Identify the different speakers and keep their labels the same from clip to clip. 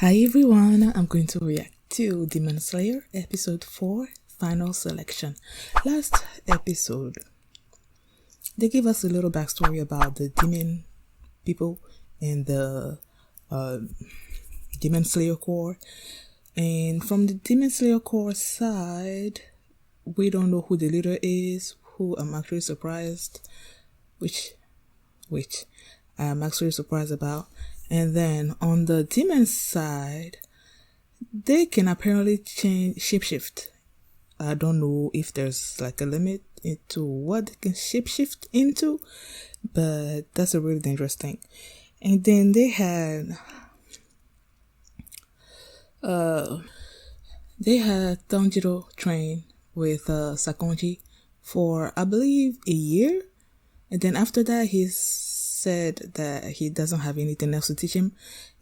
Speaker 1: Hi everyone, I'm going to react to Demon Slayer episode 4 final selection. Last episode, they gave us a little backstory about the demon people and the Demon Slayer Corps. And from the Demon Slayer Corps side, we don't know who the leader is, who I'm actually surprised, which I'm actually surprised about. And then on the demon side, they can apparently shapeshift. I don't know if there's like a limit into what they can shapeshift into, but that's a really dangerous thing. And then they had Tanjiro train with Sakonji for I believe a year, and then after that he said that he doesn't have anything else to teach him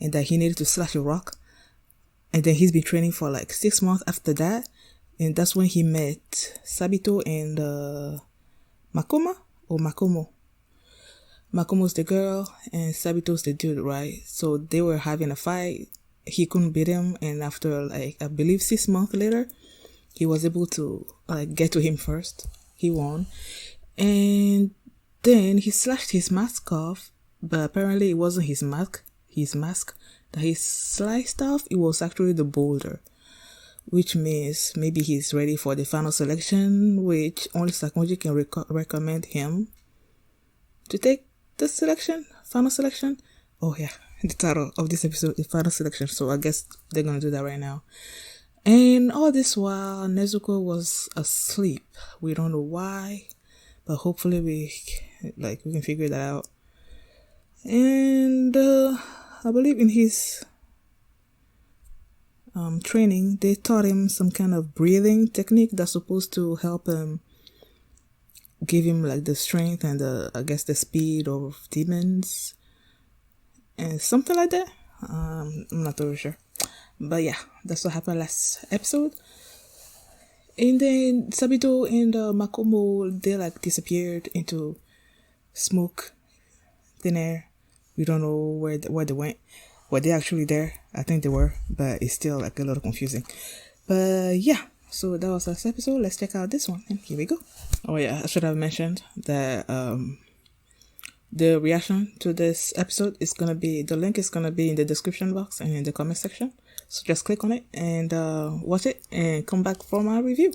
Speaker 1: and that he needed to slash a rock. And then he's been training for like 6 months after that, and that's when he met Sabito and Makomo. Makomo's the girl and Sabito's the dude, right? So they were having a fight. He couldn't beat him, and after like I believe 6 months later, he was able to like get to him first. He won, and then he slashed his mask off, but apparently it wasn't his mask that he sliced off. It was actually the boulder, which means maybe he's ready for the final selection, which only Sakonji can recommend him to take the final selection. Oh yeah, the title of this episode is final selection, so I guess they're gonna do that right now. And all this while, Nezuko was asleep. We don't know why, but hopefully we can figure that out. And I believe in his training, they taught him some kind of breathing technique that's supposed to help him, give him like the strength and the speed of demons and something like that. I'm not totally sure, but yeah, that's what happened last episode. And then Sabito and Makomo, they like disappeared into smoke, thin air. We don't know where they went. Were they actually there? I think they were, but it's still like a little confusing. But yeah, so that was last episode. Let's check out this one, and here we go. Oh yeah, I should have mentioned that the reaction to this episode is gonna be, the link is gonna be in the description box and in the comment section. So just click on it and watch it and come back for my review.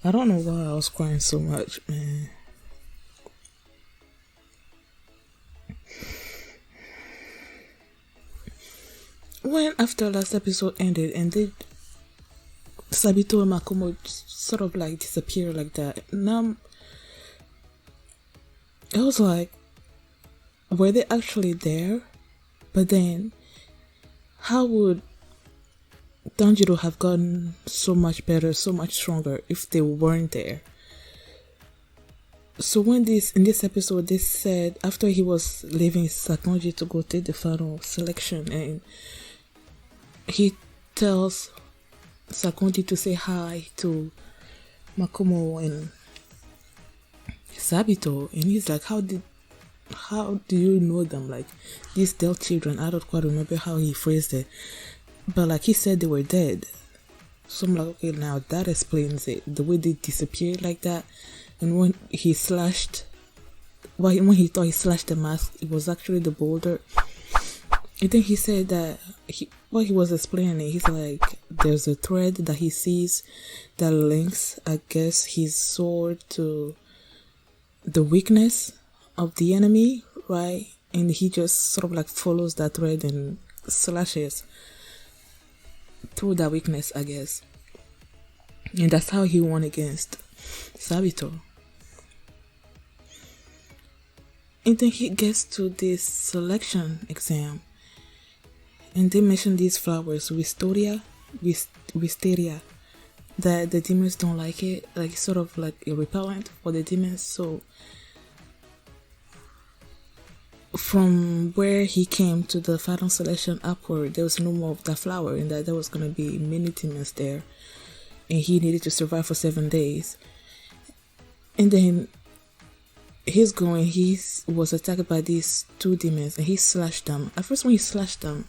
Speaker 1: I don't know why I was crying so much, man. When after last episode ended and Sabito and Makomo sort of like disappear like that, now it was like, were they actually there? But then how would Tanjiro have gotten so much better, so much stronger if they weren't there? So when in this episode they said after he was leaving Sakonji to go take the final selection, and he tells Sakonji to say hi to Makomo and Sabito, and he's like, how do you know them? Like, these dead children. I don't quite remember how he phrased it, but like he said they were dead. So I'm like, okay, now that explains it. The way they disappeared like that, and when he thought he slashed the mask, it was actually the boulder. I think he said that what he was explaining, he's like, there's a thread that he sees that links, I guess, his sword to the weakness of the enemy, right? And he just sort of like follows that thread and slashes through that weakness, I guess. And that's how he won against Sabito. And then he gets to this selection exam, and they mention these flowers, wisteria, that the demons don't like it, like sort of like a repellent for the demons. So from where he came to the final selection upward, there was no more of that flower, and that there was going to be many demons there, and he needed to survive for 7 days. And then he was attacked by these two demons and he slashed them. At first when he slashed them,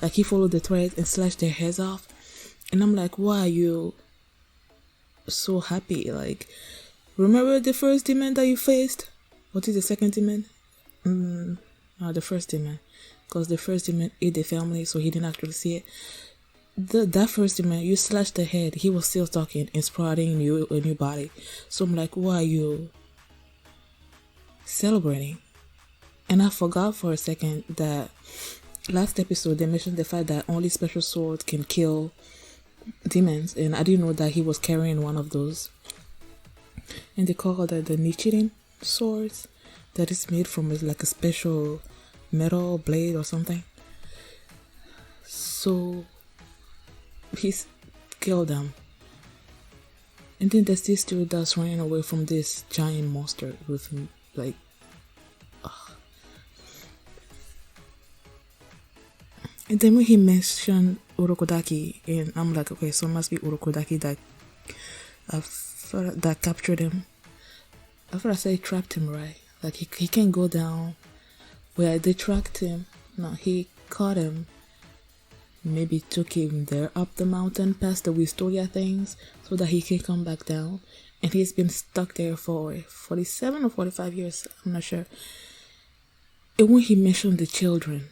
Speaker 1: like he followed the thread and slashed their heads off. And I'm like, why are you so happy? Like, remember the first demon that you faced? What is the second demon? No, the first demon. Because the first demon ate the family, so he didn't actually see it. That first demon, you slashed the head, he was still talking and sprouting a new body. So I'm like, why are you celebrating? And I forgot for a second that last episode they mentioned the fact that only special swords can kill demons, and I didn't know that he was carrying one of those. And they call that the Nichiren swords, that is made from like a special metal blade or something. So he's killed them. And then there's this dude that's running away from this giant monster with like And then when he mentioned Urokodaki, and I'm like, okay, so it must be Urokodaki that captured him. I thought I said he trapped him, right? Like he can't go down where they tracked him. No, he caught him. Maybe took him there up the mountain past the Wistoria things so that he can come back down. And he's been stuck there for 47 or 45 years. I'm not sure. And when he mentioned the children,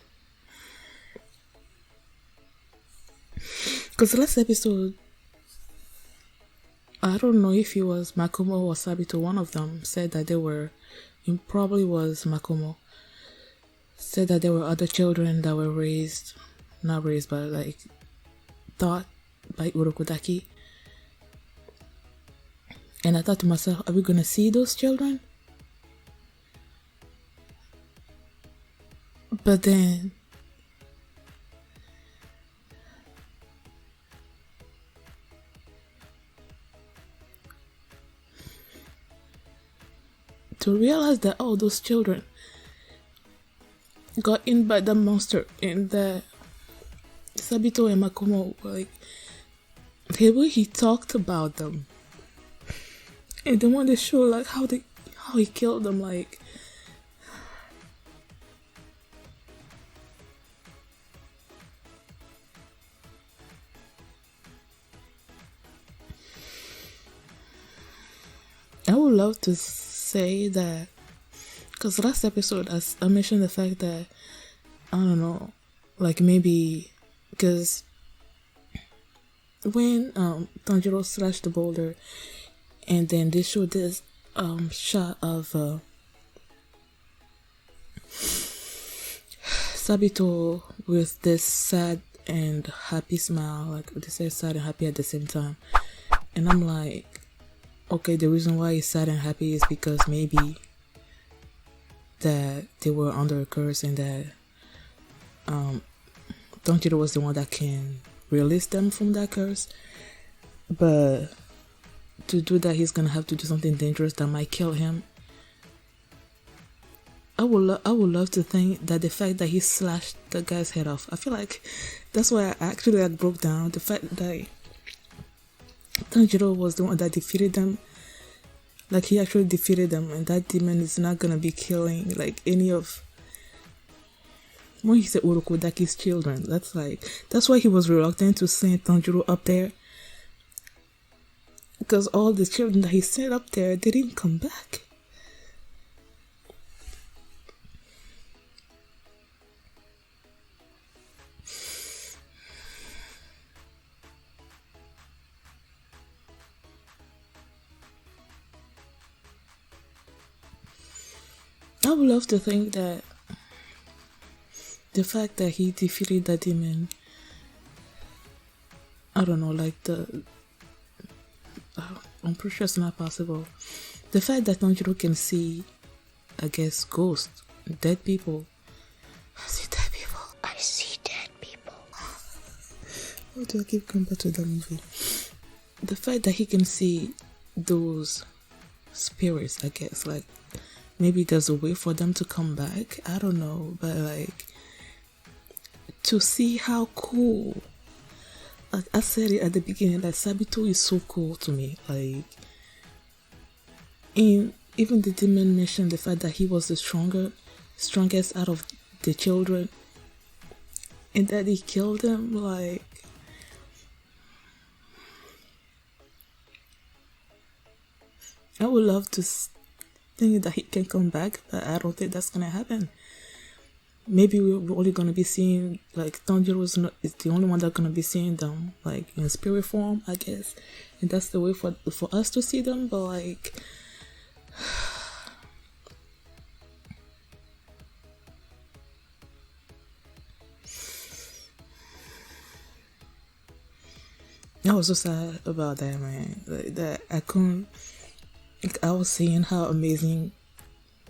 Speaker 1: because the last episode, I don't know if it was Makomo or Sabito, one of them said that it probably was Makomo, said that there were other children that were not raised, but like taught by Urokodaki. And I thought to myself, are we gonna see those children? But then to realize that those children got in by the monster, and that Sabito and Makomo, like, the way he talked about them, and then when they show like how he killed them, like, I would love to say that, because last episode I mentioned the fact that, I don't know, like maybe because when Tanjiro slashed the boulder and then they showed this shot of Sabito with this sad and happy smile, like they say sad and happy at the same time, and I'm like, okay, the reason why he's sad and happy is because maybe that they were under a curse and that Tanjiro was the one that can release them from that curse. But to do that, he's gonna have to do something dangerous that might kill him. I would love to think that the fact that he slashed the guy's head off, I feel like that's why I actually broke down the fact that Tanjiro was the one that defeated them. Like, he actually defeated them, and that demon is not gonna be killing like any of, when he said Urokodaki's children, that's why he was reluctant to send Tanjiro up there, because all the children that he sent up there, they didn't come back. I would love to think that the fact that he defeated that demon, I don't know, like I'm pretty sure it's not possible. The fact that Tanjiro can see, I guess, ghosts, dead people. I see dead people. I see dead people. Why do I keep coming back to that movie? The fact that he can see those spirits, I guess, like, maybe there's a way for them to come back. I don't know, but like, to see how cool. Like I said it at the beginning, that Sabito is so cool to me. Like, And even the demon mentioned the fact that he was the strongest out of the children, and that he killed him. Like, I would love to think that he can come back, but I don't think that's gonna happen. Maybe we're only gonna be seeing, like, Tanjiro is the only one that's gonna be seeing them, like, in spirit form, I guess, and that's the way for us to see them. But like, I was so sad about that, man. Like, that I couldn't. Like, I was seeing how amazing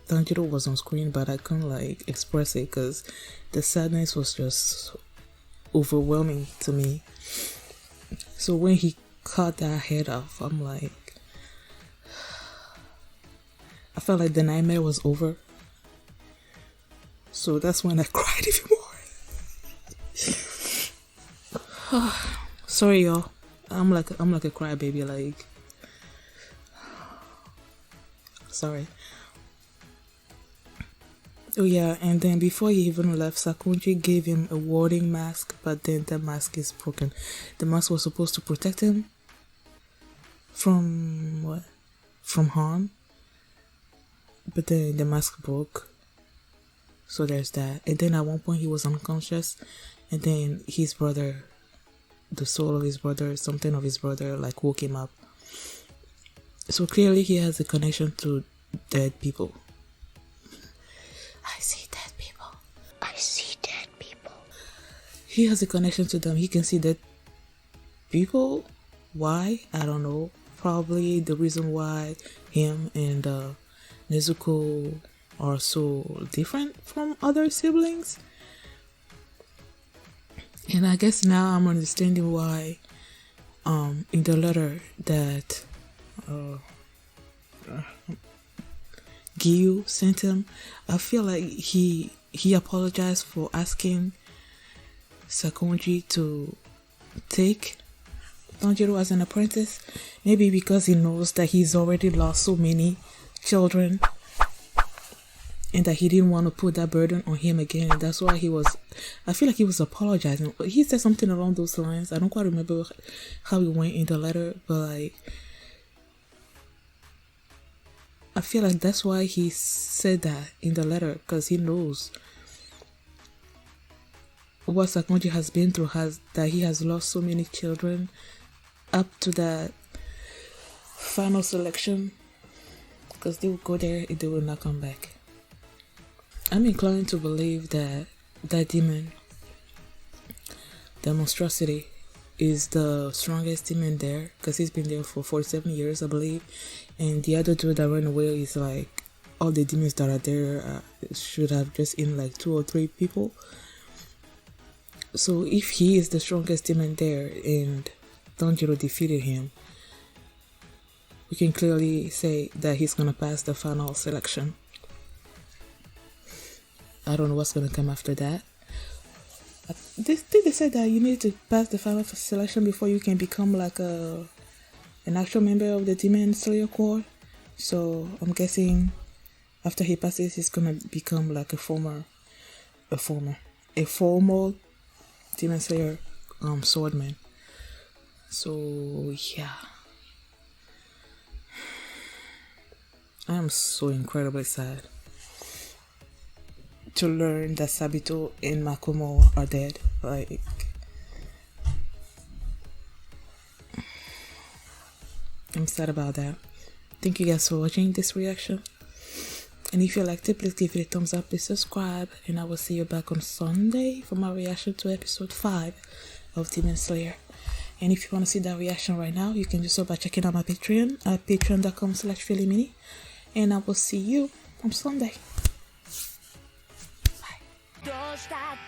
Speaker 1: Tanjiro was on screen, but I couldn't like express it because the sadness was just overwhelming to me. So when he cut that head off, I'm like, I felt like the nightmare was over. So that's when I cried even more. Sorry, y'all. I'm like a crybaby. Like, sorry. Oh yeah, and then before he even left, Sakonji gave him a warding mask, but then the mask is broken. The mask was supposed to protect him from what? From harm. But then the mask broke. So there's that. And then at one point he was unconscious, and then his brother, the soul of his brother, something of his brother, like woke him up. So clearly he has a connection to dead people. I see dead people. I see dead people. He has a connection to them. He can see dead people. Why? I don't know. Probably the reason why him and Nezuko are so different from other siblings. And I guess now I'm understanding why in the letter that Giyu sent him, I feel like he apologized for asking Sakonji to take Tanjiro as an apprentice. Maybe because he knows that he's already lost so many children and that he didn't want to put that burden on him again. That's why I feel like he was apologizing. He said something along those lines. I don't quite remember how it went in the letter, but like, I feel like that's why he said that in the letter, because he knows what Sakonji has been through, that he has lost so many children up to that final selection, because they will go there and they will not come back. I'm inclined to believe that that demon, the monstrosity, is the strongest demon there, because he's been there for 47 years, I believe. And the other two that ran away is like, all the demons that are there should have just in like 2 or 3 people. So if he is the strongest demon there and Tanjiro defeated him, we can clearly say that he's gonna pass the final selection. I don't know what's gonna come after that. They said that you need to pass the final selection before you can become like an actual member of the Demon Slayer Corps. So I'm guessing after he passes, he's gonna become like a formal Demon Slayer swordman. So yeah, I am so incredibly sad to learn that Sabito and Makomo are dead. Like, I'm sad about that. Thank you guys for watching this reaction. And if you liked it, please give it a thumbs up, please subscribe, and I will see you back on Sunday for my reaction to episode 5 of Demon Slayer. And if you want to see that reaction right now, you can do so by checking out my Patreon at patreon.com/PhillyMini. And I will see you on Sunday. Bye.